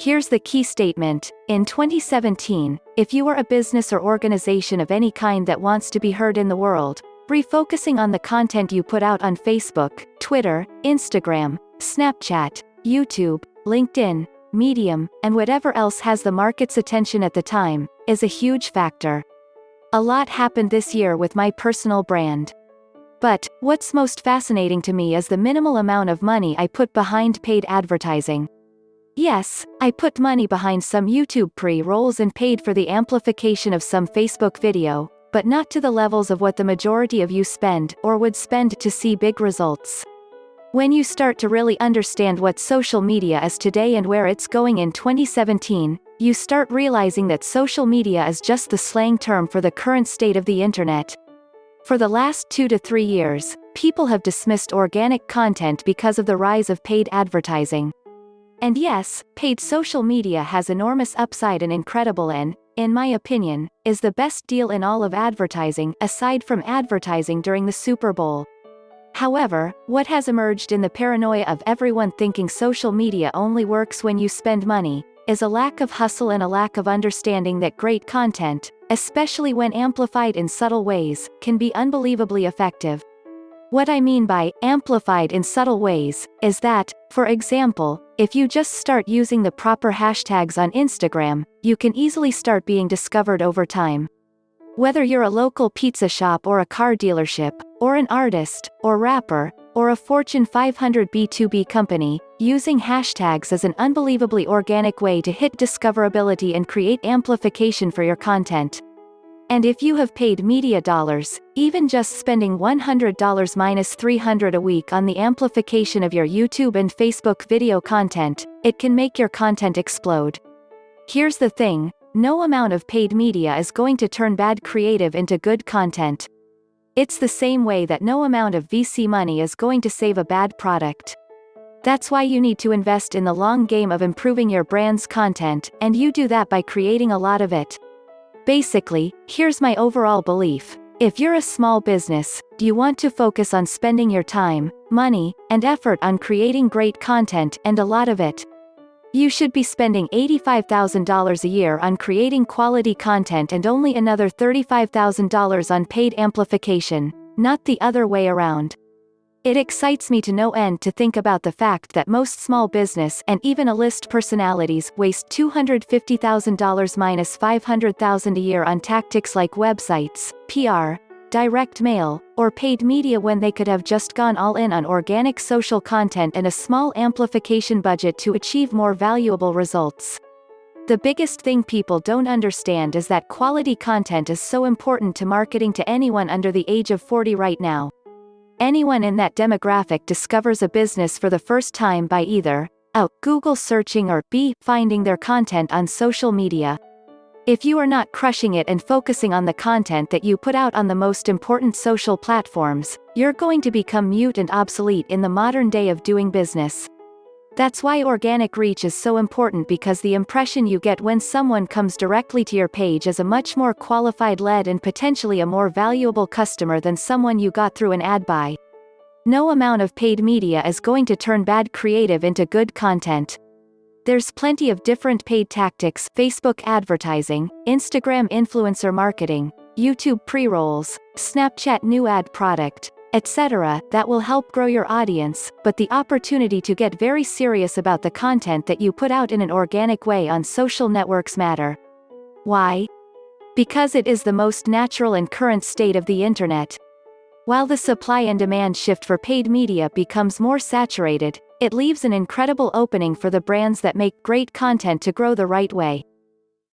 Here's the key statement. In 2017, if you are a business or organization of any kind that wants to be heard in the world, refocusing on the content you put out on Facebook, Twitter, Instagram, Snapchat, YouTube, LinkedIn, Medium, and whatever else has the market's attention at the time, is a huge factor. A lot happened this year with my personal brand. But, what's most fascinating to me is the minimal amount of money I put behind paid advertising. Yes, I put money behind some YouTube pre-rolls and paid for the amplification of some Facebook video, but not to the levels of what the majority of you spend or would spend to see big results. When you start to really understand what social media is today and where it's going in 2017, you start realizing that social media is just the slang term for the current state of the internet. For the last 2 to 3 years, people have dismissed organic content because of the rise of paid advertising. And yes, paid social media has enormous upside and incredible and, in my opinion, is the best deal in all of advertising aside from advertising during the Super Bowl. However, what has emerged in the paranoia of everyone thinking social media only works when you spend money, is a lack of hustle and a lack of understanding that great content, especially when amplified in subtle ways, can be unbelievably effective. What I mean by amplified in subtle ways is that, for example, if you just start using the proper hashtags on Instagram, you can easily start being discovered over time. Whether you're a local pizza shop or a car dealership, or an artist, or rapper, or a Fortune 500 B2B company, using hashtags is an unbelievably organic way to hit discoverability and create amplification for your content. And if you have paid media dollars, even just spending $100 minus $300 a week on the amplification of your YouTube and Facebook video content, it can make your content explode. Here's the thing, no amount of paid media is going to turn bad creative into good content. It's the same way that no amount of VC money is going to save a bad product. That's why you need to invest in the long game of improving your brand's content, and you do that by creating a lot of it. Basically, here's my overall belief. If you're a small business, do you want to focus on spending your time, money, and effort on creating great content and a lot of it? You should be spending $85,000 a year on creating quality content and only another $35,000 on paid amplification, not the other way around. It excites me to no end to think about the fact that most small business and even A-list personalities waste $250,000 minus $500,000 a year on tactics like websites, PR, direct mail, or paid media when they could have just gone all in on organic social content and a small amplification budget to achieve more valuable results. The biggest thing people don't understand is that quality content is so important to marketing to anyone under the age of 40 right now. Anyone in that demographic discovers a business for the first time by either A. Google searching or B. finding their content on social media. If you are not crushing it and focusing on the content that you put out on the most important social platforms, you're going to become mute and obsolete in the modern day of doing business. That's why organic reach is so important, because the impression you get when someone comes directly to your page is a much more qualified lead and potentially a more valuable customer than someone you got through an ad buy. No amount of paid media is going to turn bad creative into good content. There's plenty of different paid tactics: Facebook advertising, Instagram influencer marketing, YouTube pre-rolls, Snapchat new ad product, etc., that will help grow your audience, but the opportunity to get very serious about the content that you put out in an organic way on social networks matter. Why? Because it is the most natural and current state of the internet. While the supply and demand shift for paid media becomes more saturated, it leaves an incredible opening for the brands that make great content to grow the right way.